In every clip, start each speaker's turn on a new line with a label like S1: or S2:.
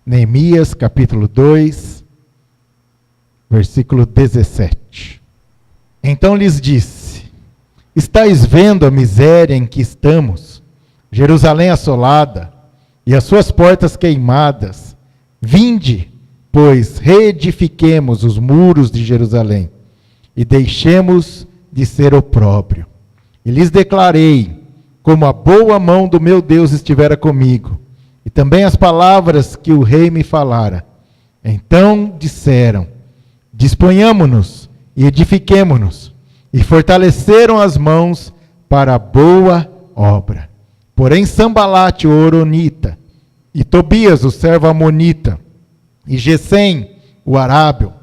S1: Neemias capítulo 2, versículo 17. Então lhes disse: estáis vendo a miséria em que estamos, Jerusalém assolada e as suas portas queimadas. Vinde, pois reedifiquemos os muros de Jerusalém e deixemos de ser opróbrio. E lhes declarei como a boa mão do meu Deus estivera comigo, e também as palavras que o rei me falara. Então disseram: disponhamo-nos e edifiquemo-nos, e fortaleceram as mãos para a boa obra. Porém Sambalate, o horonita, e Tobias, o servo amonita, e Gesem, o arábio,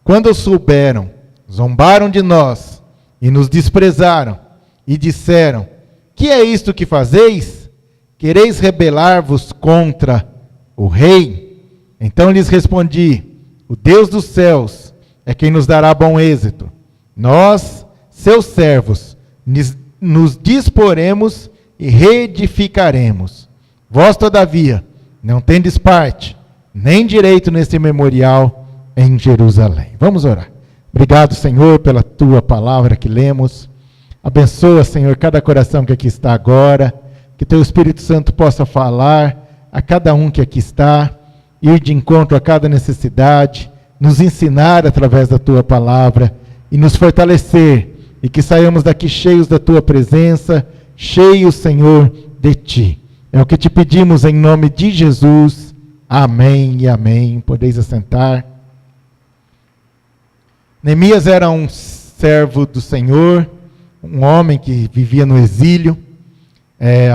S1: quando souberam, zombaram de nós e nos desprezaram, e disseram: que é isto que fazeis? Quereis rebelar-vos contra o rei? Então lhes respondi: o Deus dos céus é quem nos dará bom êxito. Nós, seus servos, nos disporemos e reedificaremos. Vós, todavia, não tendes parte, nem direito neste memorial em Jerusalém. Vamos orar. Obrigado, Senhor, pela tua palavra que lemos. Abençoa, Senhor, cada coração que aqui está agora, que teu Espírito Santo possa falar a cada um que aqui está, ir de encontro a cada necessidade, nos ensinar através da tua palavra e nos fortalecer, e que saiamos daqui cheios da tua presença, cheios, Senhor, de ti. É o que te pedimos em nome de Jesus. Amém e amém. Podeis assentar. Neemias era um servo do Senhor, um homem que vivia no exílio.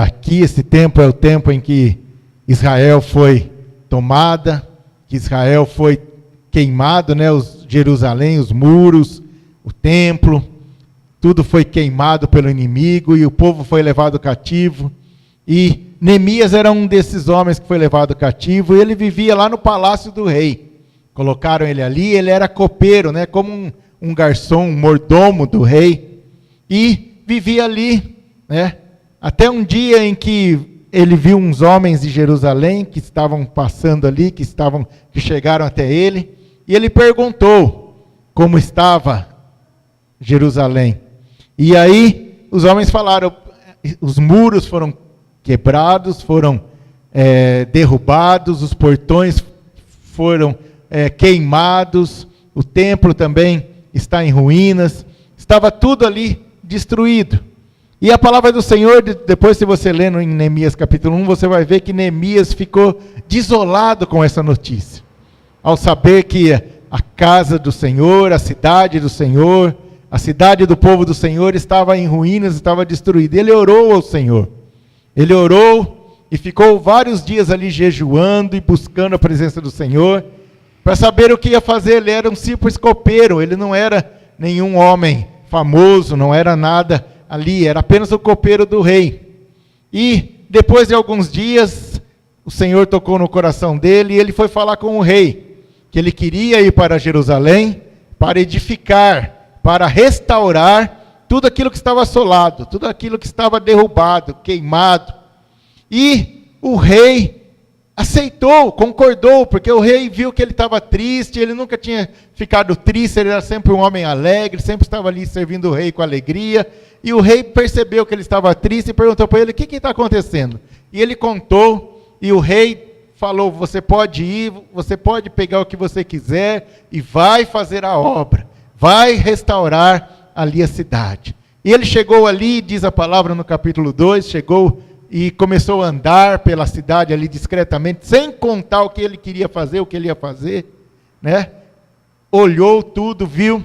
S1: Aqui esse tempo é o tempo em que Israel foi tomada, que Israel foi queimado, né? Jerusalém, os muros, o templo, tudo foi queimado pelo inimigo e o povo foi levado cativo. E Neemias era um desses homens que foi levado cativo, e ele vivia lá no palácio do rei. Colocaram ele ali, ele era copeiro, né? Como um garçom, um mordomo do rei, e vivia ali, né? Até um dia em que ele viu uns homens de Jerusalém que estavam passando ali, que chegaram até ele, e ele perguntou como estava Jerusalém. E aí os homens falaram: os muros foram quebrados, foram derrubados, os portões foram queimados, o templo também está em ruínas, estava tudo ali destruído. E a palavra do Senhor, depois se você ler em Neemias capítulo 1, você vai ver que Neemias ficou desolado com essa notícia, ao saber que a casa do Senhor, a cidade do Senhor, a cidade do povo do Senhor estava em ruínas, estava destruída. Ele orou ao Senhor, ele orou e ficou vários dias ali jejuando e buscando a presença do Senhor, para saber o que ia fazer. Ele era um simples copeiro, ele não era nenhum homem famoso, não era nada ali, era apenas o copeiro do rei. E depois de alguns dias, o Senhor tocou no coração dele, e ele foi falar com o rei, que ele queria ir para Jerusalém, para edificar, para restaurar tudo aquilo que estava assolado, tudo aquilo que estava derrubado, queimado. E o rei aceitou, concordou, porque o rei viu que ele estava triste, ele nunca tinha ficado triste, ele era sempre um homem alegre, sempre estava ali servindo o rei com alegria, e o rei percebeu que ele estava triste e perguntou para ele: o que está acontecendo? E ele contou, e o rei falou: você pode ir, você pode pegar o que você quiser, e vai fazer a obra, vai restaurar ali a cidade. E ele chegou ali, diz a palavra no capítulo 2, chegou e começou a andar pela cidade ali discretamente, sem contar o que ele queria fazer, o que ele ia fazer, né? Olhou tudo, viu,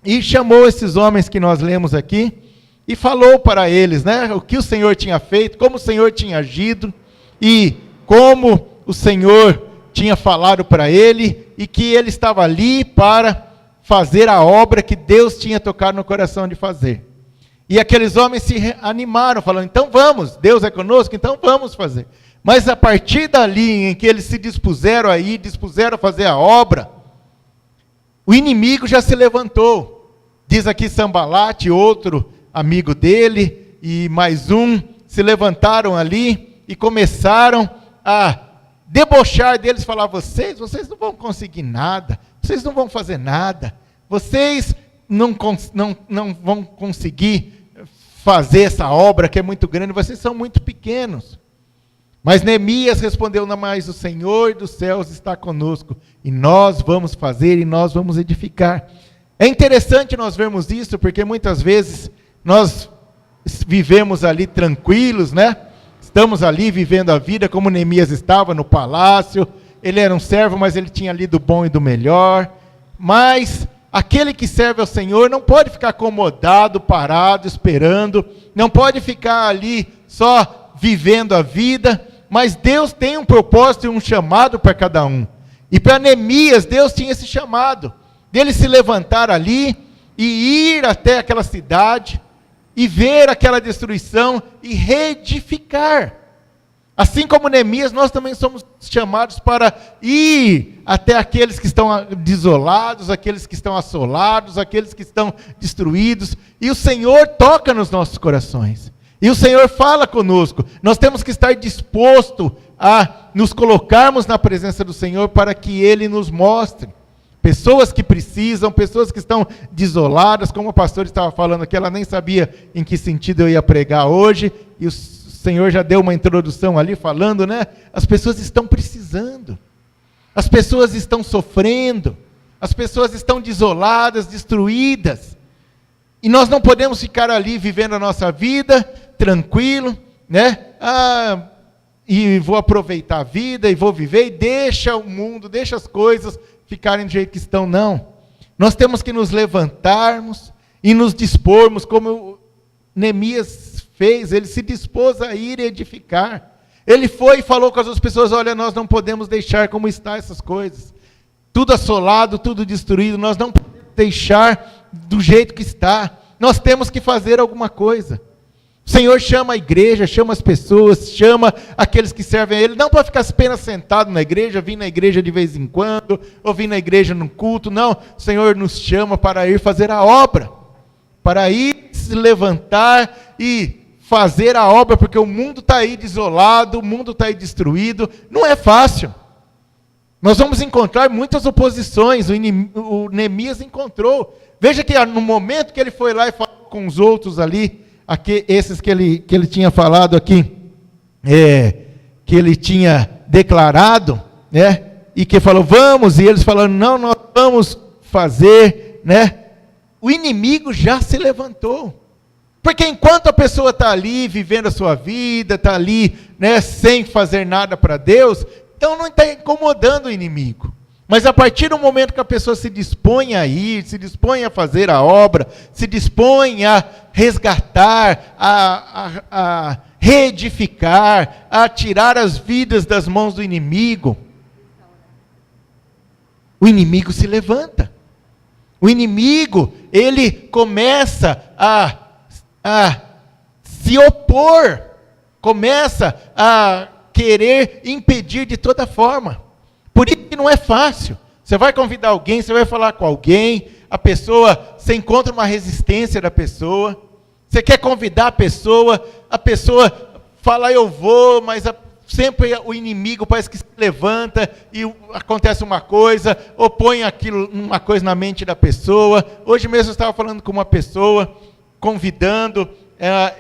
S1: e chamou esses homens que nós lemos aqui, e falou para eles, né, o que o Senhor tinha feito, como o Senhor tinha agido, e como o Senhor tinha falado para ele, e que ele estava ali para fazer a obra que Deus tinha tocado no coração de fazer. E aqueles homens se animaram, falando: então vamos, Deus é conosco, então vamos fazer. Mas a partir dali em que eles se dispuseram a ir, dispuseram a fazer a obra, o inimigo já se levantou. Diz aqui Sambalate, outro amigo dele, e mais um, se levantaram ali e começaram a debochar deles, falar: vocês não vão conseguir nada, vocês não vão fazer nada, vocês não vão conseguir fazer essa obra que é muito grande, vocês são muito pequenos. Mas Neemias respondeu: não, mas o Senhor dos céus está conosco, e nós vamos fazer, e nós vamos edificar. É interessante nós vermos isso, porque muitas vezes nós vivemos ali tranquilos, né? Estamos ali vivendo a vida como Neemias estava no palácio. Ele era um servo, mas ele tinha ali do bom e do melhor. Mas aquele que serve ao Senhor não pode ficar acomodado, parado, esperando. Não pode ficar ali só vivendo a vida. Mas Deus tem um propósito e um chamado para cada um. E para Neemias, Deus tinha esse chamado, dele se levantar ali e ir até aquela cidade, e ver aquela destruição e reedificar. Assim como Neemias, nós também somos chamados para ir até aqueles que estão desolados, aqueles que estão assolados, aqueles que estão destruídos, e o Senhor toca nos nossos corações. E o Senhor fala conosco. Nós temos que estar disposto a nos colocarmos na presença do Senhor para que Ele nos mostre. Pessoas que precisam, pessoas que estão desoladas, como o pastor estava falando aqui, ela nem sabia em que sentido eu ia pregar hoje, e o Senhor já deu uma introdução ali falando, né? As pessoas estão precisando, as pessoas estão sofrendo, as pessoas estão desoladas, destruídas, e nós não podemos ficar ali vivendo a nossa vida, tranquilo, né? E vou aproveitar a vida, e vou viver, e deixa o mundo, deixa as coisas ficarem do jeito que estão. Não, nós temos que nos levantarmos e nos dispormos, como Neemias fez. Ele se dispôs a ir edificar, ele foi e falou com as outras pessoas: olha, nós não podemos deixar como está essas coisas, tudo assolado, tudo destruído, nós não podemos deixar do jeito que está, nós temos que fazer alguma coisa. O Senhor chama a igreja, chama as pessoas, chama aqueles que servem a Ele, não para ficar apenas sentado na igreja, vir na igreja de vez em quando, ou vir na igreja num culto. Não, o Senhor nos chama para ir fazer a obra, para ir se levantar e fazer a obra, porque o mundo está aí desolado, o mundo está aí destruído, não é fácil. Nós vamos encontrar muitas oposições, o Neemias encontrou. Veja que no momento que ele foi lá e falou com os outros ali, esses que ele tinha falado aqui, que ele tinha declarado, né, e que falou: vamos, e eles falaram: não, nós vamos fazer, né? O inimigo já se levantou, porque enquanto a pessoa está ali vivendo a sua vida, está ali, né, sem fazer nada para Deus, então não está incomodando o inimigo. Mas a partir do momento que a pessoa se dispõe a ir, se dispõe a fazer a obra, se dispõe a resgatar, a reedificar, a tirar as vidas das mãos do inimigo, o inimigo se levanta. O inimigo, ele começa a se opor, começa a querer impedir de toda forma. Por isso que não é fácil. Você vai convidar alguém, você vai falar com alguém, a pessoa, você encontra uma resistência da pessoa, você quer convidar a pessoa fala: eu vou, mas sempre o inimigo parece que se levanta e acontece uma coisa, ou põe uma coisa na mente da pessoa. Hoje mesmo eu estava falando com uma pessoa, convidando,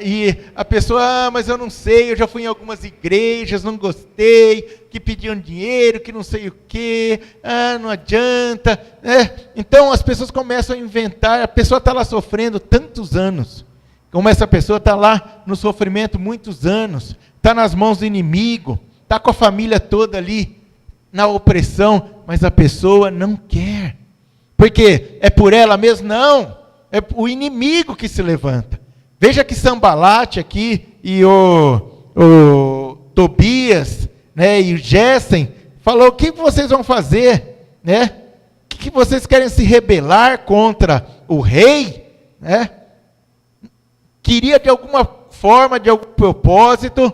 S1: e a pessoa: mas eu não sei, eu já fui em algumas igrejas, não gostei, que pediam dinheiro, que não sei o quê, não adianta. Então as pessoas começam a inventar, a pessoa está lá sofrendo tantos anos, como essa pessoa está lá no sofrimento muitos anos, está nas mãos do inimigo, está com a família toda ali, na opressão, mas a pessoa não quer, porque é por ela mesma? Não, é o inimigo que se levanta. Veja que Sambalate aqui e o Tobias, né, e o Gessem falou: o que vocês vão fazer, né? Que vocês querem se rebelar contra o rei, né? Queria de alguma forma, de algum propósito,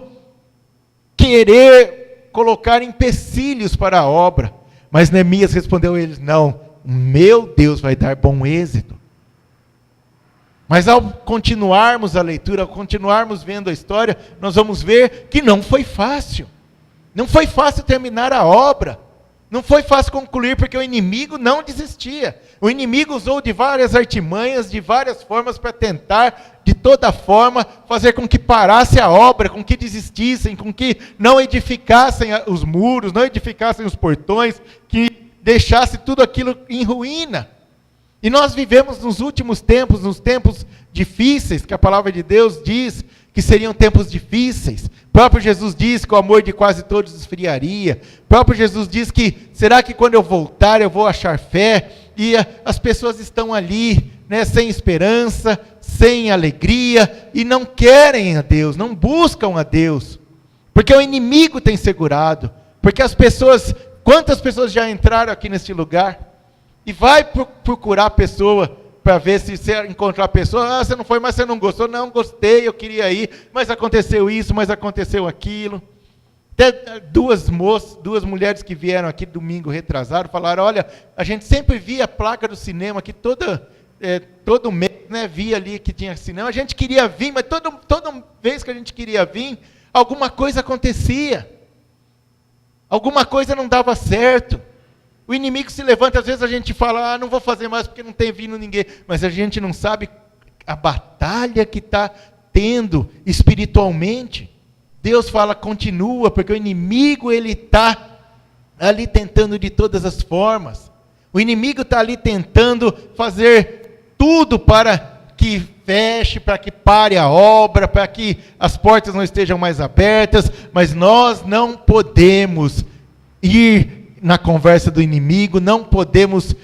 S1: querer colocar empecilhos para a obra. Mas Neemias respondeu a eles: não, meu Deus vai dar bom êxito. Mas ao continuarmos a leitura, ao continuarmos vendo a história, nós vamos ver que não foi fácil. Não foi fácil terminar a obra. Não foi fácil concluir, porque o inimigo não desistia. O inimigo usou de várias artimanhas, de várias formas, para tentar, de toda forma, fazer com que parasse a obra, com que desistissem, com que não edificassem os muros, não edificassem os portões, que deixasse tudo aquilo em ruína. E nós vivemos nos últimos tempos, nos tempos difíceis, que a palavra de Deus diz que seriam tempos difíceis. O próprio Jesus diz que o amor de quase todos esfriaria. O próprio Jesus diz que, será que quando eu voltar eu vou achar fé? E as pessoas estão ali, né, sem esperança, sem alegria, e não querem a Deus, não buscam a Deus. Porque o inimigo tem segurado. Porque as pessoas, quantas pessoas já entraram aqui neste lugar? E vai procurar a pessoa, para ver se você encontrar a pessoa, você não foi, mas você não gostou. Não, gostei, eu queria ir, mas aconteceu isso, mas aconteceu aquilo. Até duas mulheres que vieram aqui domingo retrasado, falaram, olha, a gente sempre via a placa do cinema aqui, todo mês, né, via ali que tinha cinema, a gente queria vir, mas toda vez que a gente queria vir, alguma coisa acontecia, alguma coisa não dava certo. O inimigo se levanta, às vezes a gente fala, não vou fazer mais porque não tem vindo ninguém. Mas a gente não sabe a batalha que está tendo espiritualmente. Deus fala, continua, porque o inimigo ele está ali tentando de todas as formas. O inimigo está ali tentando fazer tudo para que feche, para que pare a obra, para que as portas não estejam mais abertas. Mas nós não podemos ir na conversa do inimigo, não podemos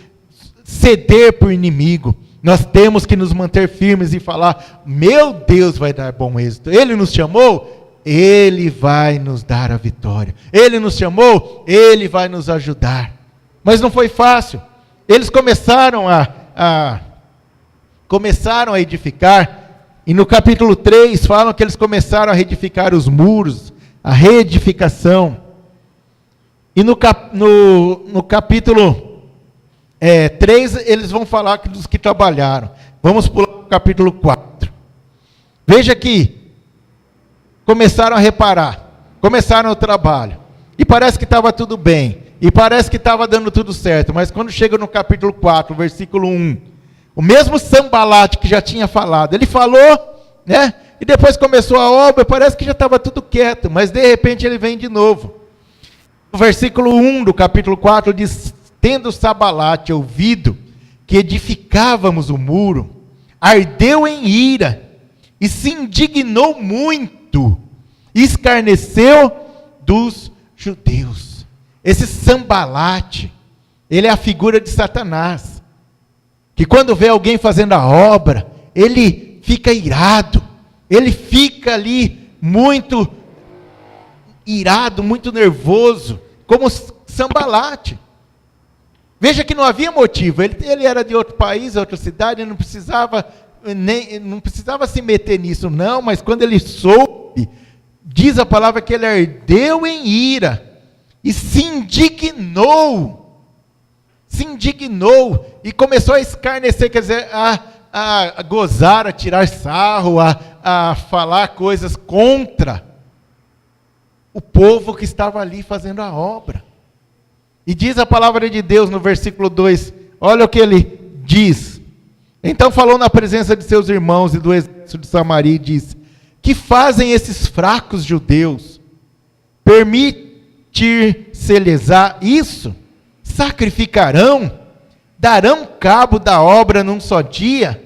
S1: ceder para o inimigo. Nós temos que nos manter firmes e falar, meu Deus vai dar bom êxito. Ele nos chamou, Ele vai nos dar a vitória. Ele nos chamou, Ele vai nos ajudar. Mas não foi fácil. Eles começaram a edificar, e no capítulo 3 falam que eles começaram a reedificar os muros, a reedificação. E no capítulo 3, eles vão falar dos que trabalharam. Vamos pular para o capítulo 4. Veja que começaram a reparar, começaram o trabalho. E parece que estava tudo bem. E parece que estava dando tudo certo. Mas quando chega no capítulo 4, versículo 1, o mesmo Sambalate que já tinha falado, ele falou, né? E depois começou a obra, parece que já estava tudo quieto. Mas de repente ele vem de novo. O versículo 1 do capítulo 4 diz, tendo Sambalate ouvido que edificávamos o muro, ardeu em ira, e se indignou muito, e escarneceu dos judeus. Esse Sambalate, ele é a figura de Satanás, que quando vê alguém fazendo a obra, ele fica irado, ele fica ali muito irado, muito nervoso, como Sambalate. Veja que não havia motivo, ele era de outro país, outra cidade, ele não precisava se meter nisso não, mas quando ele soube, diz a palavra que ele ardeu em ira, e se indignou, e começou a escarnecer, quer dizer, a gozar, a tirar sarro, a falar coisas contra o povo que estava ali fazendo a obra. E diz a palavra de Deus no versículo 2, olha o que ele diz. Então falou na presença de seus irmãos e do exército de Samaria e disse, que fazem esses fracos judeus? Permitir-se-lhes isso? Sacrificarão? Darão cabo da obra num só dia?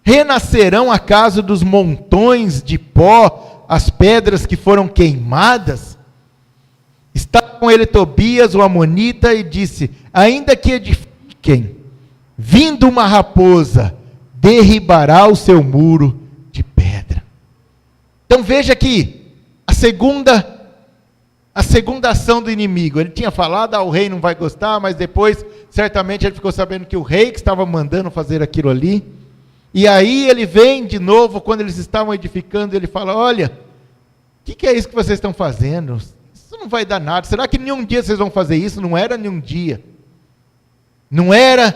S1: Renascerão acaso dos montões de pó as pedras que foram queimadas? Estava com ele Tobias, o amonita, e disse, ainda que edifiquem, vindo uma raposa, derribará o seu muro de pedra. Então veja que a segunda ação do inimigo, ele tinha falado, o rei não vai gostar, mas depois, certamente ele ficou sabendo que o rei que estava mandando fazer aquilo ali, e aí ele vem de novo, quando eles estavam edificando, ele fala, olha, o que é isso que vocês estão fazendo? Isso não vai dar nada. Será que nenhum dia vocês vão fazer isso? Não era nenhum dia. Não era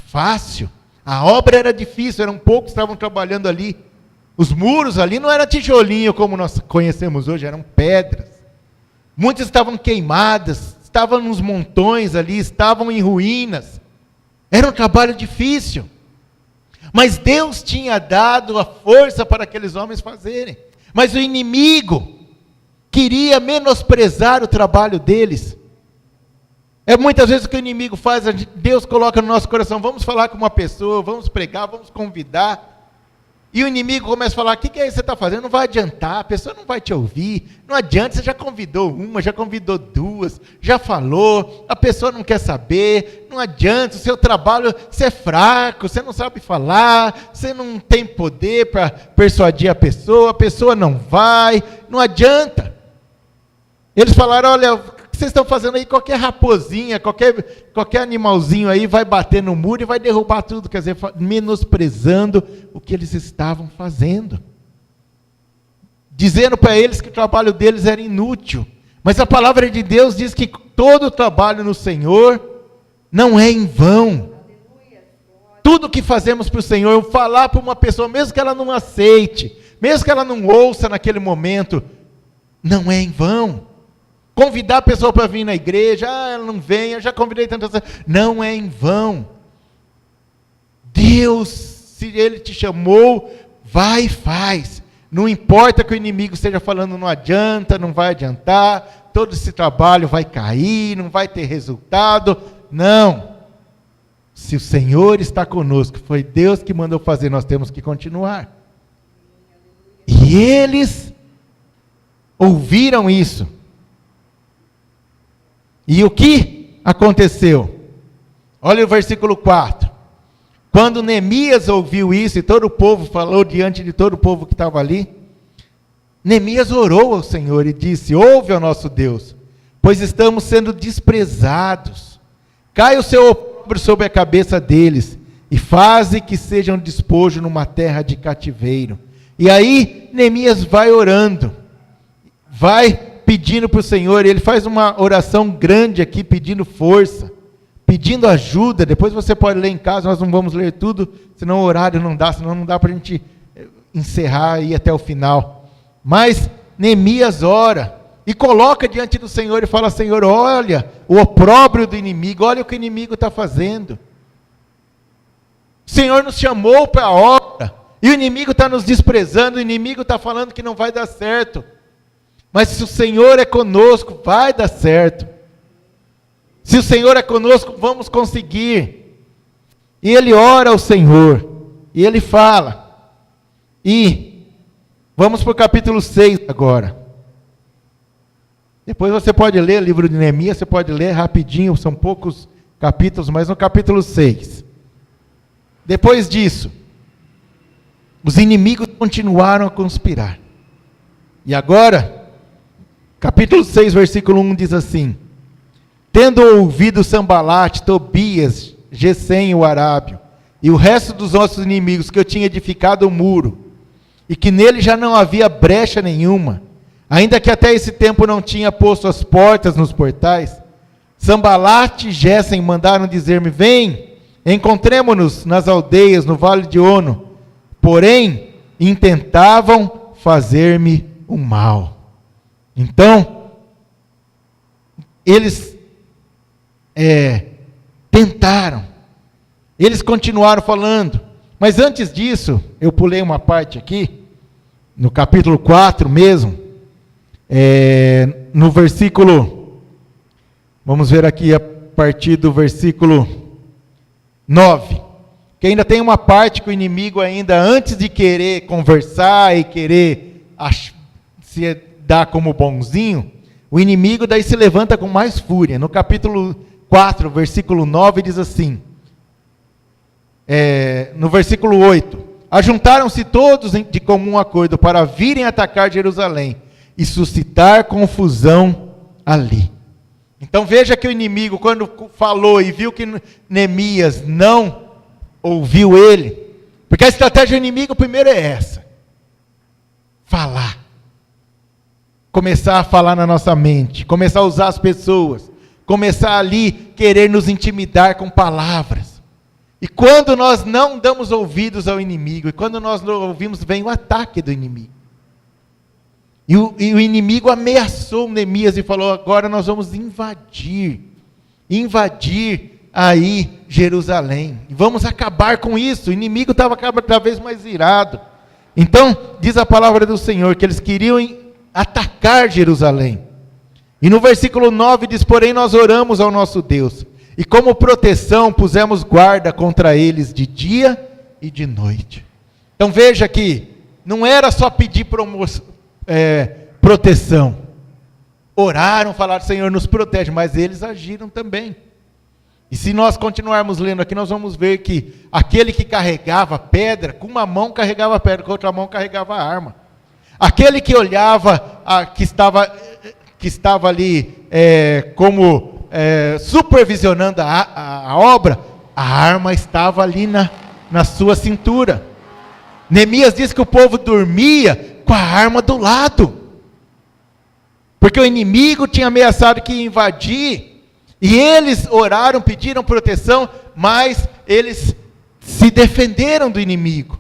S1: fácil. A obra era difícil, eram poucos que estavam trabalhando ali. Os muros ali não eram tijolinho como nós conhecemos hoje, eram pedras. Muitas estavam queimadas, estavam nos montões ali, estavam em ruínas. Era um trabalho difícil. Mas Deus tinha dado a força para aqueles homens fazerem. Mas o inimigo queria menosprezar o trabalho deles. É muitas vezes o que o inimigo faz, Deus coloca no nosso coração, vamos falar com uma pessoa, vamos pregar, vamos convidar. E o inimigo começa a falar, o que é isso que você está fazendo? Não vai adiantar, a pessoa não vai te ouvir. Não adianta, você já convidou uma, já convidou duas, já falou, a pessoa não quer saber. Não adianta, o seu trabalho, você é fraco, você não sabe falar, você não tem poder para persuadir a pessoa não vai, não adianta. Eles falaram, olha, o que vocês estão fazendo aí? Qualquer raposinha, qualquer animalzinho aí vai bater no muro e vai derrubar tudo. Quer dizer, menosprezando o que eles estavam fazendo. Dizendo para eles que o trabalho deles era inútil. Mas a palavra de Deus diz que todo o trabalho no Senhor não é em vão. Tudo que fazemos para o Senhor, falar para uma pessoa, mesmo que ela não aceite, mesmo que ela não ouça naquele momento, não é em vão. Convidar a pessoa para vir na igreja, ela não vem, eu já convidei tantas vezes, não é em vão. Deus, se Ele te chamou, vai e faz. Não importa que o inimigo esteja falando, não adianta, não vai adiantar, todo esse trabalho vai cair, não vai ter resultado. Não. Se o Senhor está conosco, foi Deus que mandou fazer, nós temos que continuar. E eles ouviram isso. E o que aconteceu? Olha o versículo 4. Quando Neemias ouviu isso, e todo o povo falou diante de todo o povo que estava ali, Neemias orou ao Senhor e disse, ouve ao nosso Deus, pois estamos sendo desprezados. Cai o seu opróbrio sobre a cabeça deles, e faze que sejam despojo numa terra de cativeiro. E aí, Neemias vai orando, vai pedindo para o Senhor, ele faz uma oração grande aqui, pedindo força, pedindo ajuda. Depois você pode ler em casa, nós não vamos ler tudo, senão o horário não dá, senão não dá para a gente encerrar e ir até o final. Mas Neemias ora, e coloca diante do Senhor e fala, Senhor, olha o opróbrio do inimigo, olha o que o inimigo está fazendo. O Senhor nos chamou para a obra, e o inimigo está nos desprezando, o inimigo está falando que não vai dar certo. Mas se o Senhor é conosco, vai dar certo. Se o Senhor é conosco, vamos conseguir. E ele ora ao Senhor, e ele fala. E vamos para o capítulo 6 agora. Depois você pode ler o livro de Neemias, você pode ler rapidinho, são poucos capítulos, mas no capítulo 6. Depois disso, os inimigos continuaram a conspirar. E agora, capítulo 6, versículo 1 diz assim, tendo ouvido Sambalate, Tobias, Gesem, o arábio, e o resto dos nossos inimigos, que eu tinha edificado o muro, e que nele já não havia brecha nenhuma, ainda que até esse tempo não tinha posto as portas nos portais, Sambalate e Gesem mandaram dizer-me, vem, encontremo-nos nas aldeias, no vale de Ono, porém, intentavam fazer-me o mal. Então, eles tentaram, eles continuaram falando, mas antes disso, eu pulei uma parte aqui, no capítulo 4 mesmo, no versículo, vamos ver aqui a partir do versículo 9, que ainda tem uma parte que o inimigo ainda, antes de querer conversar e querer se dar como bonzinho, o inimigo daí se levanta com mais fúria. No capítulo 4, versículo 9, diz assim, no versículo 8, ajuntaram-se todos de comum acordo para virem atacar Jerusalém e suscitar confusão ali. Então veja que o inimigo, quando falou e viu que Neemias não ouviu ele, porque a estratégia do inimigo primeiro é essa, falar. Começar a falar na nossa mente, começar a usar as pessoas, começar ali querer nos intimidar com palavras. E quando nós não damos ouvidos ao inimigo, e quando nós não ouvimos, vem o ataque do inimigo. E o inimigo ameaçou Neemias e falou: agora nós vamos invadir aí Jerusalém. E vamos acabar com isso. O inimigo estava cada vez mais irado. Então, diz a palavra do Senhor que eles queriam atacar Jerusalém. E no versículo 9 diz: porém nós oramos ao nosso Deus, e como proteção pusemos guarda contra eles de dia e de noite. Então veja que não era só pedir proteção. Oraram, falaram: Senhor, nos protege, mas eles agiram também. E se nós continuarmos lendo aqui, nós vamos ver que aquele que carregava pedra, com uma mão carregava pedra, com outra mão carregava arma. Aquele que olhava, que estava ali como supervisionando a obra, a arma estava ali na sua cintura. Neemias diz que o povo dormia com a arma do lado, porque o inimigo tinha ameaçado que ia invadir, e eles oraram, pediram proteção, mas eles se defenderam do inimigo.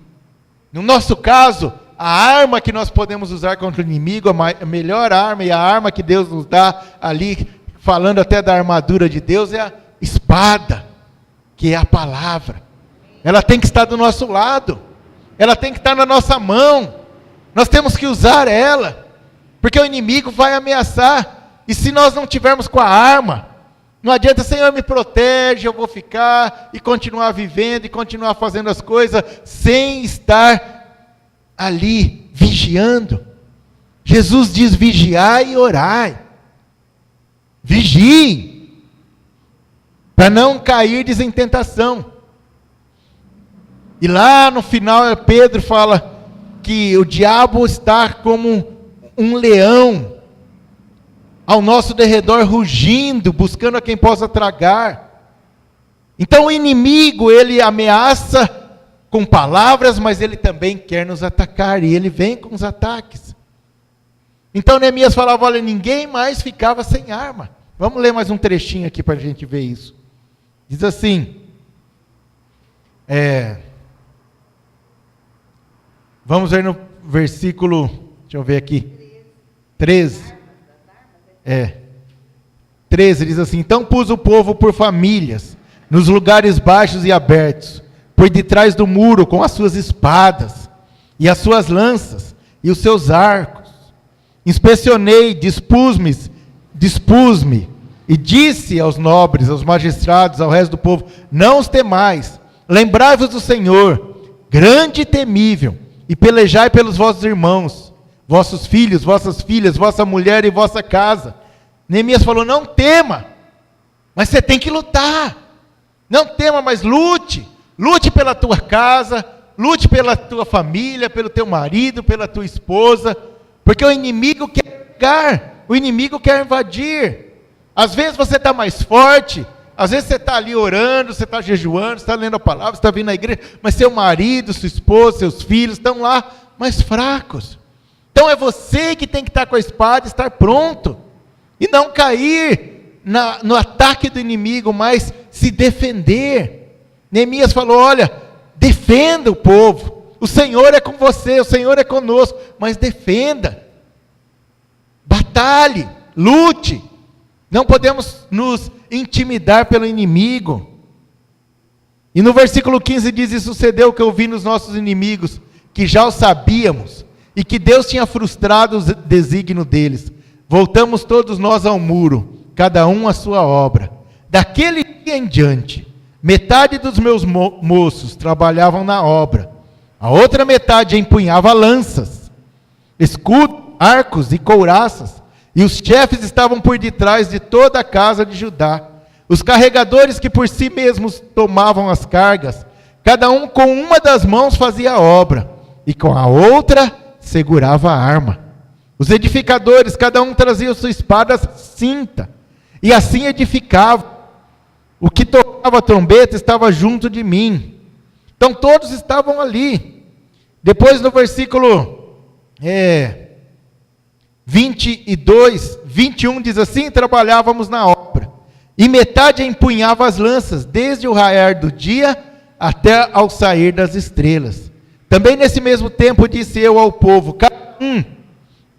S1: No nosso caso, a arma que nós podemos usar contra o inimigo, a melhor arma e a arma que Deus nos dá ali, falando até da armadura de Deus, é a espada, que é a palavra. Ela tem que estar do nosso lado, ela tem que estar na nossa mão, nós temos que usar ela, porque o inimigo vai ameaçar, e se nós não tivermos com a arma, não adianta: Senhor, me protege, eu vou ficar e continuar vivendo e continuar fazendo as coisas sem estar ali vigiando. Jesus diz: vigiai e orai. Vigiem, para não cairdes em tentação. E lá no final Pedro fala que o diabo está como um leão ao nosso derredor, rugindo, buscando a quem possa tragar. Então o inimigo, ele ameaça com palavras, mas ele também quer nos atacar, e ele vem com os ataques. Então Neemias falava: olha, ninguém mais ficava sem arma. Vamos ler mais um trechinho aqui para a gente ver isso. Diz assim, vamos ver no versículo, deixa eu ver aqui, 13. 13 diz assim: então pus o povo por famílias, nos lugares baixos e abertos, por detrás do muro, com as suas espadas, e as suas lanças, e os seus arcos. Inspecionei, dispus-me, e disse aos nobres, aos magistrados, ao resto do povo: não os temais, lembrai-vos do Senhor, grande e temível, e pelejai pelos vossos irmãos, vossos filhos, vossas filhas, vossa mulher e vossa casa. Neemias falou: não tema, mas você tem que lutar. Não tema, mas lute. Lute pela tua casa, lute pela tua família, pelo teu marido, pela tua esposa, porque o inimigo quer pegar, o inimigo quer invadir. Às vezes você está mais forte, às vezes você está ali orando, você está jejuando, você está lendo a palavra, você está vindo à igreja, mas seu marido, sua esposa, seus filhos estão lá mais fracos. Então é você que tem que estar com a espada, estar pronto, e não cair no ataque do inimigo, mas se defender. Neemias falou: olha, defenda o povo, o Senhor é com você, o Senhor é conosco, mas defenda, batalhe, lute, não podemos nos intimidar pelo inimigo. E no versículo 15 diz: e sucedeu que ouvi nos nossos inimigos, que já o sabíamos, e que Deus tinha frustrado o desígnio deles. Voltamos todos nós ao muro, cada um à sua obra. Daquele dia em diante, metade dos meus moços trabalhavam na obra, a outra metade empunhava lanças, escudos, arcos e couraças, e os chefes estavam por detrás de toda a casa de Judá. Os carregadores que por si mesmos tomavam as cargas, cada um com uma das mãos fazia a obra, e com a outra segurava a arma. Os edificadores, cada um trazia sua espada cinta, e assim edificava. O que tocava a trombeta estava junto de mim. Então todos estavam ali. Depois no versículo 22, 21 diz assim: trabalhávamos na obra, e metade empunhava as lanças, desde o raiar do dia até ao sair das estrelas. Também nesse mesmo tempo disse eu ao povo: cada um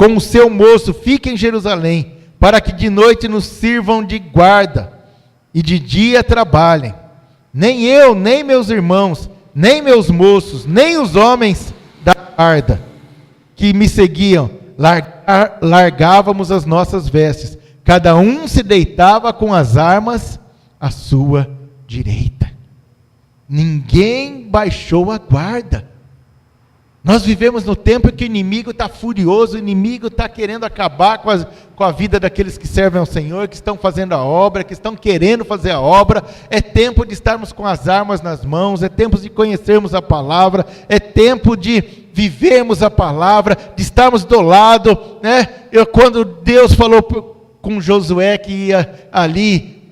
S1: com o seu moço, fique em Jerusalém, para que de noite nos sirvam de guarda, e de dia trabalhem. Nem eu, nem meus irmãos, nem meus moços, nem os homens da guarda que me seguiam, largávamos as nossas vestes. Cada um se deitava com as armas à sua direita. Ninguém baixou a guarda. Nós vivemos no tempo em que o inimigo está furioso, o inimigo está querendo acabar com a vida daqueles que servem ao Senhor, que estão fazendo a obra, que estão querendo fazer a obra. É tempo de estarmos com as armas nas mãos, é tempo de conhecermos a palavra, é tempo de vivermos a palavra, de estarmos do lado, né? Quando Deus falou com Josué que ia ali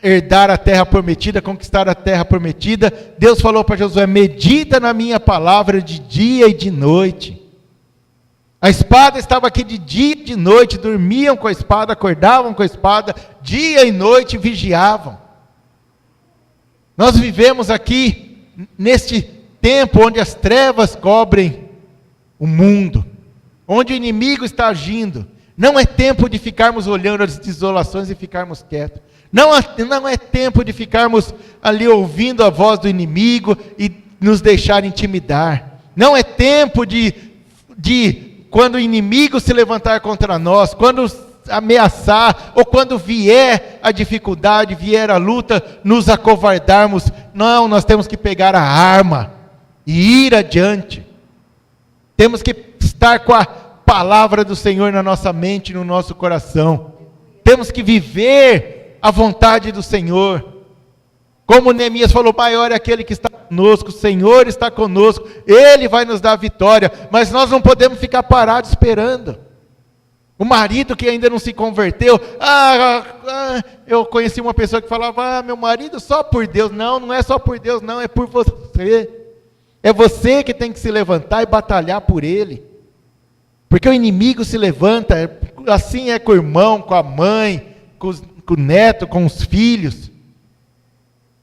S1: herdar a terra prometida, conquistar a terra prometida, Deus falou para Josué: medita na minha palavra de dia e de noite. A espada estava aqui de dia e de noite, dormiam com a espada, acordavam com a espada, dia e noite vigiavam. Nós vivemos aqui neste tempo onde as trevas cobrem o mundo, onde o inimigo está agindo. Não é tempo de ficarmos olhando as desolações e ficarmos quietos. Não é tempo de ficarmos ali ouvindo a voz do inimigo e nos deixar intimidar. Não é tempo de quando o inimigo se levantar contra nós, quando ameaçar, ou quando vier a dificuldade, vier a luta, nos acovardarmos. Não, nós temos que pegar a arma e ir adiante. Temos que estar com a palavra do Senhor na nossa mente, no nosso coração. Temos que viver a vontade do Senhor. Como Neemias falou: maior é aquele que está conosco, o Senhor está conosco, Ele vai nos dar a vitória. Mas nós não podemos ficar parados esperando. O marido que ainda não se converteu, eu conheci uma pessoa que falava: meu marido só por Deus. Não, não é só por Deus, não, é por você. É você que tem que se levantar e batalhar por ele. Porque o inimigo se levanta, assim é com o irmão, com a mãe, com o neto, com os filhos.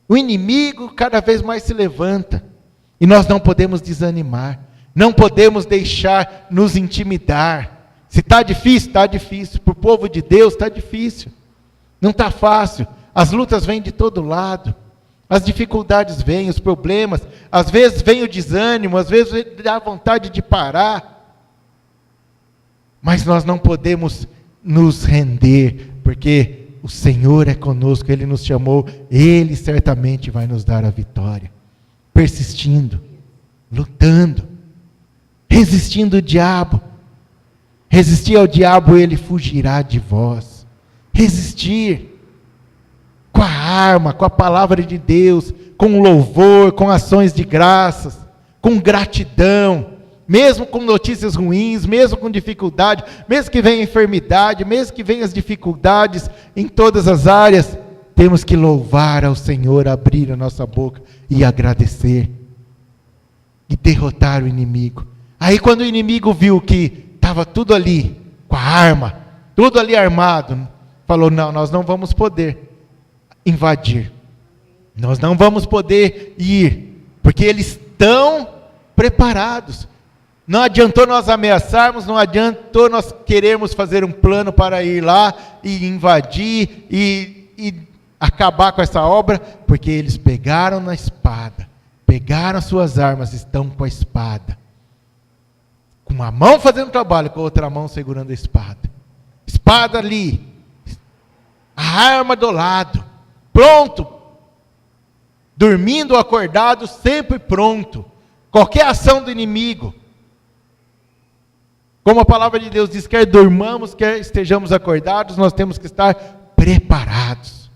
S1: O inimigo cada vez mais se levanta. E nós não podemos desanimar. Não podemos deixar nos intimidar. Se está difícil, está difícil. Para o povo de Deus está difícil. Não está fácil. As lutas vêm de todo lado. As dificuldades vêm, os problemas. Às vezes vem o desânimo, às vezes dá vontade de parar. Mas nós não podemos nos render, porque o Senhor é conosco, Ele nos chamou, Ele certamente vai nos dar a vitória. Persistindo, lutando, resistindo o diabo. Resistir ao diabo, ele fugirá de vós. Resistir com a arma, com a palavra de Deus, com louvor, com ações de graças, com gratidão. Mesmo com notícias ruins, mesmo com dificuldade, mesmo que venha enfermidade, mesmo que venham as dificuldades em todas as áreas, temos que louvar ao Senhor, abrir a nossa boca e agradecer. E derrotar o inimigo. Aí quando o inimigo viu que estava tudo ali, com a arma, tudo ali armado, falou: não, nós não vamos poder invadir. Nós não vamos poder ir, porque eles estão preparados. Não adiantou nós ameaçarmos, não adiantou nós querermos fazer um plano para ir lá e invadir e acabar com essa obra, porque eles pegaram na espada, pegaram as suas armas, estão com a espada. Com uma mão fazendo trabalho, com a outra mão segurando a espada. Espada ali, a arma do lado, pronto. Dormindo ou acordado, sempre pronto. Qualquer ação do inimigo. Como a palavra de Deus diz, quer dormamos, quer estejamos acordados, nós temos que estar preparados.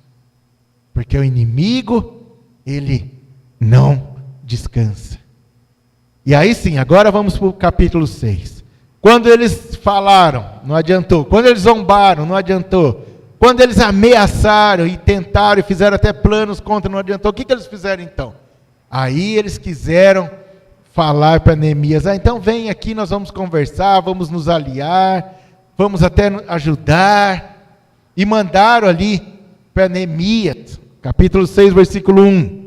S1: Porque o inimigo, ele não descansa. E aí sim, agora vamos para o capítulo 6. Quando eles falaram, não adiantou. Quando eles zombaram, não adiantou. Quando eles ameaçaram e tentaram e fizeram até planos contra, não adiantou. O que eles fizeram então? Aí eles quiseram falar para Neemias: então vem aqui, nós vamos conversar, vamos nos aliar, vamos até ajudar. E mandaram ali para Neemias, capítulo 6, versículo 1.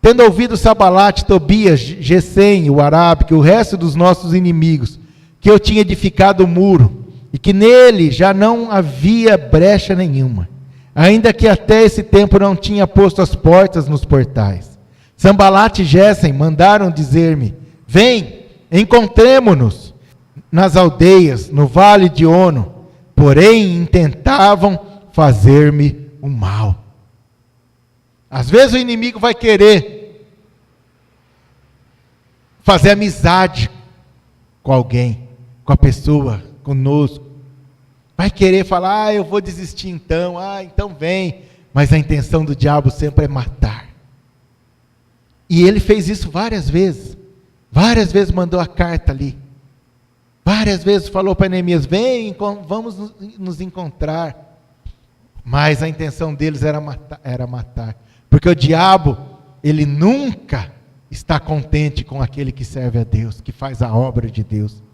S1: Tendo ouvido Sabalate, Tobias, Gesem, o Arabe, que o resto dos nossos inimigos, que eu tinha edificado o muro, e que nele já não havia brecha nenhuma, ainda que até esse tempo não tinha posto as portas nos portais. Sanbalate e Gésem mandaram dizer-me: vem, encontremo-nos nas aldeias, no vale de Ono, porém intentavam fazer-me o mal. Às vezes o inimigo vai querer fazer amizade com alguém, com a pessoa, conosco. Vai querer falar: eu vou desistir então, então vem. Mas a intenção do diabo sempre é matar. E ele fez isso várias vezes. Várias vezes mandou a carta ali. Várias vezes falou para Neemias: vem, vamos nos encontrar. Mas a intenção deles era matar. Porque o diabo, ele nunca está contente com aquele que serve a Deus, que faz a obra de Deus.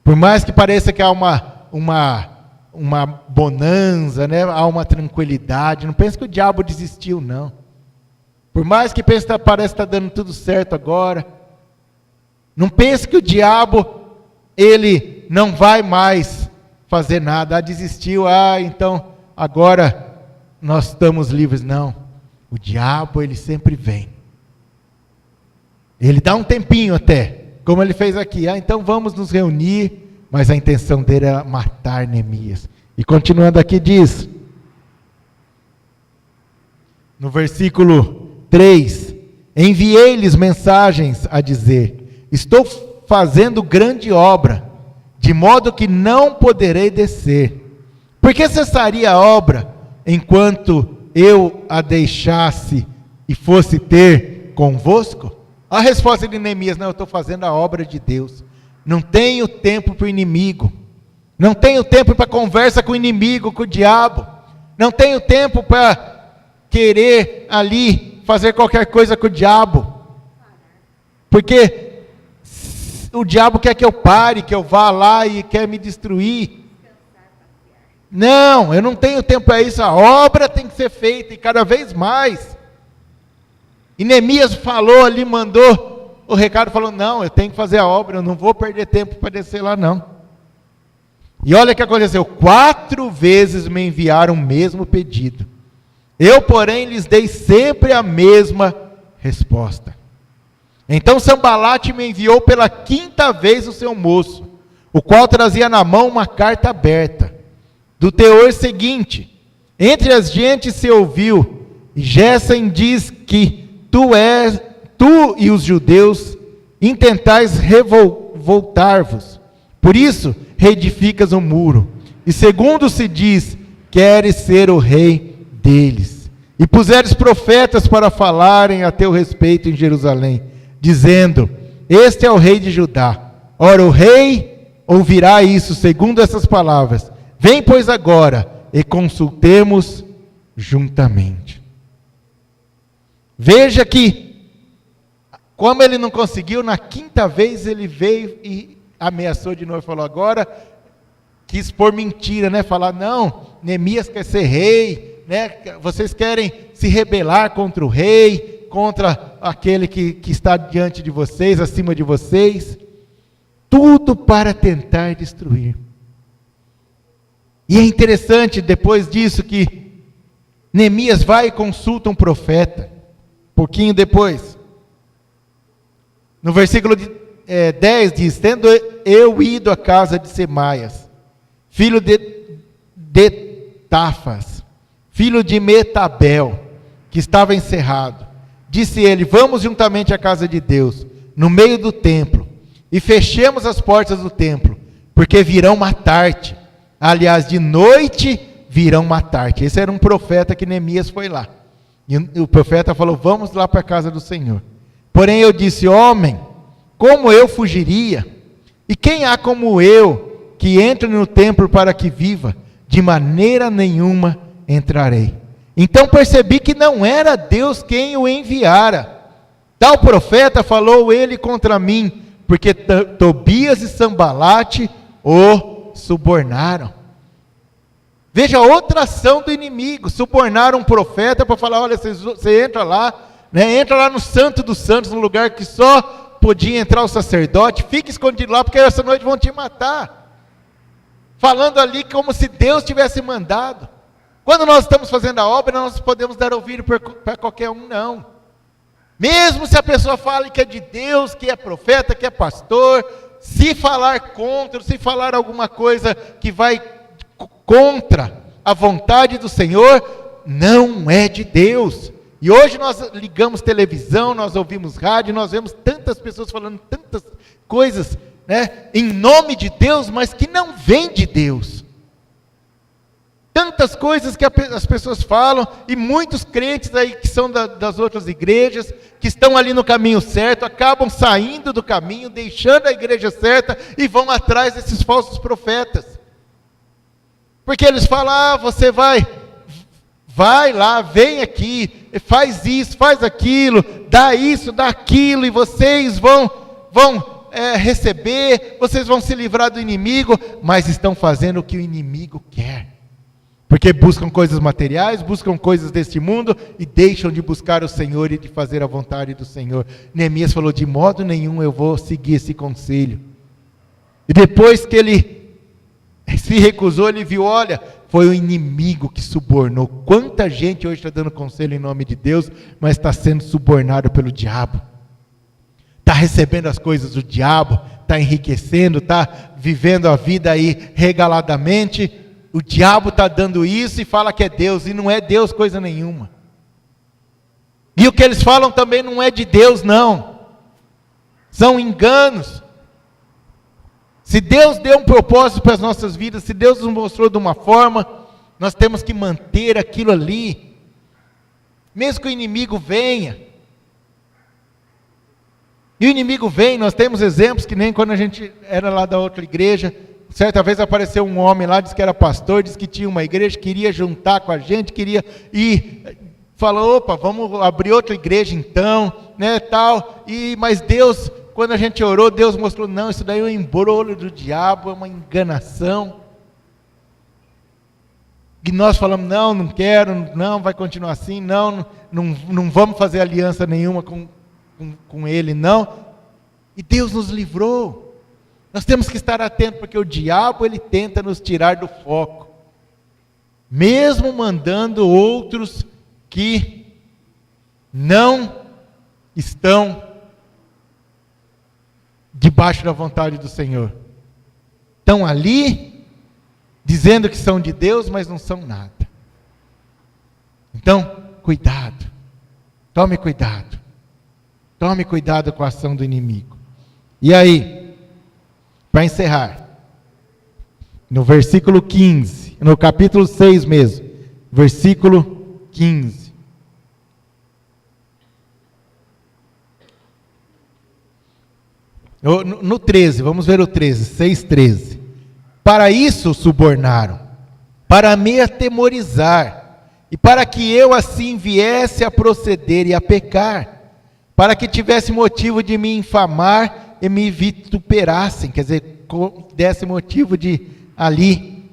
S1: Por mais que pareça que há uma bonança, né? Há uma tranquilidade, não pense que o diabo desistiu, não. Por mais que parece que está dando tudo certo agora, não pense que o diabo, ele não vai mais fazer nada. Desistiu, então agora nós estamos livres. Não, o diabo, ele sempre vem. Ele dá um tempinho até, como ele fez aqui. Então vamos nos reunir, mas a intenção dele era matar Neemias. E continuando aqui diz, no versículo 3, enviei-lhes mensagens a dizer: estou fazendo grande obra, de modo que não poderei descer. Por que cessaria a obra, enquanto eu a deixasse e fosse ter convosco? A resposta de Neemias: não, eu estou fazendo a obra de Deus. Não tenho tempo para o inimigo. Não tenho tempo para conversa com o inimigo, com o diabo. Não tenho tempo para querer ali fazer qualquer coisa com o diabo. Porque o diabo quer que eu pare, que eu vá lá e quer me destruir. Não, eu não tenho tempo para isso. A obra tem que ser feita, e cada vez mais. E Neemias falou ali, mandou o recado, falou: não, eu tenho que fazer a obra, eu não vou perder tempo para descer lá não. E olha o que aconteceu: 4 vezes me enviaram o mesmo pedido. Eu, porém, lhes dei sempre a mesma resposta. Então Sanbalate me enviou pela 5ª vez o seu moço, o qual trazia na mão uma carta aberta, do teor seguinte: entre as gentes se ouviu, e Gésem diz que tu e os judeus intentais revoltar-vos, por isso reedificas o muro, e segundo se diz, queres ser o rei deles, e puseres profetas para falarem a teu respeito em Jerusalém, dizendo: este é o rei de Judá. Ora, o rei ouvirá isso, segundo essas palavras: vem, pois, agora, e consultemos juntamente. Veja que, como ele não conseguiu, na 5ª vez ele veio e ameaçou de novo, falou: agora, quis pôr mentira, né? Falar: não, Neemias quer ser rei, né? Vocês querem se rebelar contra o rei, contra aquele que está diante de vocês, acima de vocês, tudo para tentar destruir. E é interessante, depois disso, que Neemias vai e consulta um profeta, pouquinho depois, no versículo 10 diz: tendo eu ido à casa de Semaias, filho de Tafas, filho de Metabel, que estava encerrado, disse ele: vamos juntamente à casa de Deus, no meio do templo, e fechemos as portas do templo, porque virão matar-te. Aliás, de noite virão matar-te. Esse era um profeta que Neemias foi lá. E o profeta falou: vamos lá para a casa do Senhor. Porém eu disse: homem, como eu fugiria? E quem há como eu, que entre no templo para que viva? De maneira nenhuma entrarei. Então percebi que não era Deus quem o enviara. Tal profeta falou ele contra mim, porque Tobias e Sanbalate o subornaram. Veja outra ação do inimigo: subornar um profeta para falar: olha, você entra lá, né, entra lá no Santo dos Santos, no lugar que só podia entrar o sacerdote, fique escondido lá, porque essa noite vão te matar. Falando ali como se Deus tivesse mandado. Quando nós estamos fazendo a obra, nós podemos dar ouvido para qualquer um, não. Mesmo se a pessoa fale que é de Deus, que é profeta, que é pastor, se falar contra, se falar alguma coisa que vai contra a vontade do Senhor, não é de Deus. E hoje nós ligamos televisão, nós ouvimos rádio, nós vemos tantas pessoas falando tantas coisas, né, em nome de Deus, mas que não vem de Deus. Tantas coisas que as pessoas falam, e muitos crentes aí que são das outras igrejas, que estão ali no caminho certo, acabam saindo do caminho, deixando a igreja certa, e vão atrás desses falsos profetas. Porque eles falam, você vai lá, vem aqui, faz isso, faz aquilo, dá isso, dá aquilo, e vocês vão receber, vocês vão se livrar do inimigo, mas estão fazendo o que o inimigo quer. Porque buscam coisas materiais, buscam coisas deste mundo e deixam de buscar o Senhor e de fazer a vontade do Senhor. Neemias falou, de modo nenhum eu vou seguir esse conselho. E depois que ele se recusou, ele viu, olha, foi o inimigo que subornou. Quanta gente hoje está dando conselho em nome de Deus, mas está sendo subornado pelo diabo. Está recebendo as coisas do diabo, está enriquecendo, está vivendo a vida aí regaladamente. O diabo está dando isso e fala que é Deus, e não é Deus coisa nenhuma. E o que eles falam também não é de Deus, não. São enganos. Se Deus deu um propósito para as nossas vidas, se Deus nos mostrou de uma forma, nós temos que manter aquilo ali. Mesmo que o inimigo venha. E o inimigo vem, nós temos exemplos que nem quando a gente era lá da outra igreja. Certa vez apareceu um homem lá, disse que era pastor, disse que tinha uma igreja, queria juntar com a gente, queria ir, falou, opa, vamos abrir outra igreja então, né, tal, mas Deus, quando a gente orou, Deus mostrou, não, isso daí é um embrolho do diabo, é uma enganação, e nós falamos, não quero, não, vai continuar assim, não vamos fazer aliança nenhuma com ele, não, e Deus nos livrou. Nós temos que estar atentos, porque o diabo, ele tenta nos tirar do foco, mesmo mandando outros que não estão debaixo da vontade do Senhor. Estão ali, dizendo que são de Deus, mas não são nada. Então, cuidado, tome cuidado com a ação do inimigo. E aí, para encerrar, no versículo 15, no capítulo 6 mesmo, versículo 15. No 13, vamos ver o 13, 6:13. Para isso subornaram, para me atemorizar, e para que eu assim viesse a proceder e a pecar, para que tivesse motivo de me infamar e me vituperassem, quer dizer, desse motivo de ali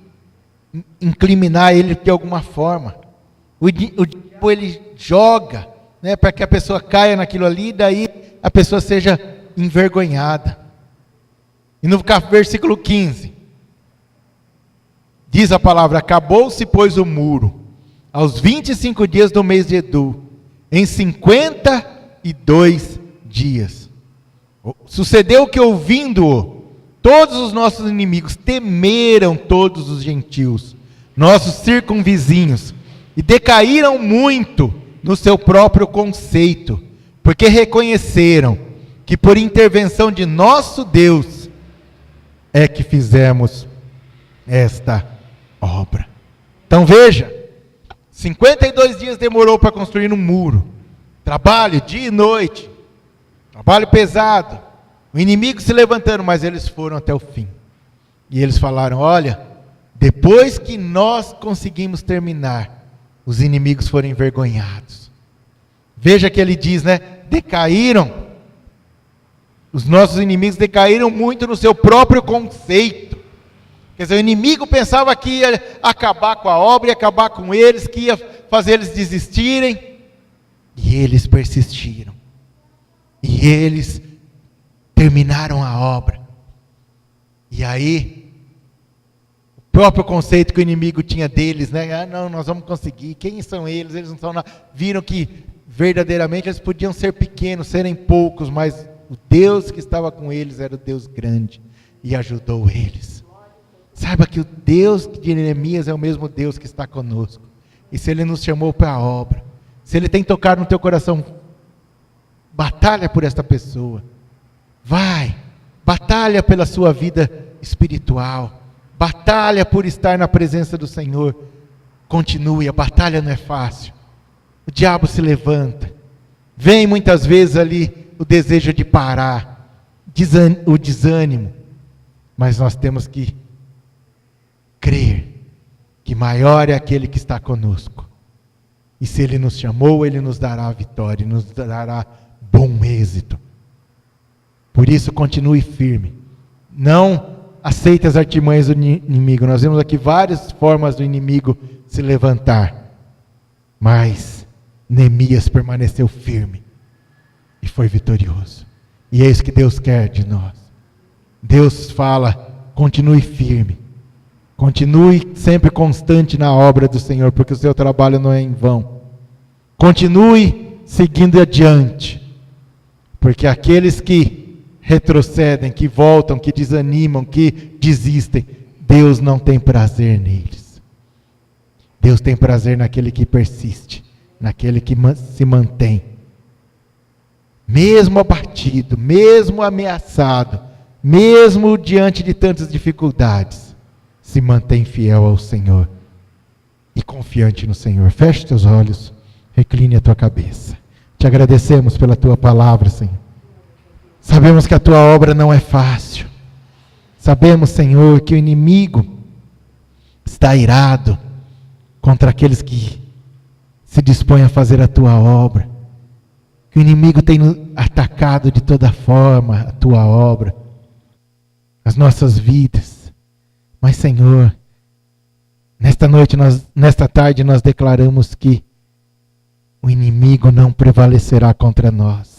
S1: incriminar ele de alguma forma. O diabo, ele joga, né, para que a pessoa caia naquilo ali, e daí a pessoa seja envergonhada. E no versículo 15, diz a palavra, acabou-se, pois, o muro, aos 25 dias do mês de Edu, em 52 dias. Sucedeu que, ouvindo-o, todos os nossos inimigos temeram todos os gentios, nossos circunvizinhos, e decaíram muito no seu próprio conceito, porque reconheceram que por intervenção de nosso Deus é que fizemos esta obra. Então veja, 52 dias demorou para construir um muro, trabalho dia e noite, trabalho pesado, o inimigo se levantando, mas eles foram até o fim. E eles falaram, olha, depois que nós conseguimos terminar, os inimigos foram envergonhados. Veja que ele diz, né, decaíram, os nossos inimigos decaíram muito no seu próprio conceito. Quer dizer, o inimigo pensava que ia acabar com a obra, ia acabar com eles, que ia fazer eles desistirem, e eles persistiram. E eles terminaram a obra. E aí, o próprio conceito que o inimigo tinha deles, né? Ah, não, nós vamos conseguir. Quem são eles? Eles não são nada. Viram que verdadeiramente eles podiam ser pequenos, serem poucos, mas o Deus que estava com eles era o Deus grande e ajudou eles. Saiba que o Deus de Neemias é o mesmo Deus que está conosco. E se Ele nos chamou para a obra, se Ele tem tocado no teu coração, batalha por esta pessoa. Vai, batalha pela sua vida espiritual. Batalha por estar na presença do Senhor. Continue, a batalha não é fácil. O diabo se levanta. Vem muitas vezes ali o desejo de parar, o desânimo. Mas nós temos que crer que maior é aquele que está conosco. E se Ele nos chamou, Ele nos dará a vitória, nos dará bom êxito. Por isso, continue firme. Não aceite as artimanhas do inimigo. Nós vemos aqui várias formas do inimigo se levantar. Mas Neemias permaneceu firme e foi vitorioso. E é isso que Deus quer de nós. Deus fala, continue firme. Continue sempre constante na obra do Senhor, porque o seu trabalho não é em vão. Continue seguindo adiante, porque aqueles que retrocedem, que voltam, que desanimam, que desistem, Deus não tem prazer neles. Deus tem prazer naquele que persiste, naquele que se mantém. Mesmo abatido, mesmo ameaçado, mesmo diante de tantas dificuldades, se mantém fiel ao Senhor e confiante no Senhor. Feche teus olhos, recline a tua cabeça. Te agradecemos pela tua palavra, Senhor. Sabemos que a tua obra não é fácil. Sabemos, Senhor, que o inimigo está irado contra aqueles que se dispõem a fazer a tua obra. Que o inimigo tem atacado de toda forma a tua obra, as nossas vidas. Mas, Senhor, nesta tarde nós declaramos que o inimigo não prevalecerá contra nós.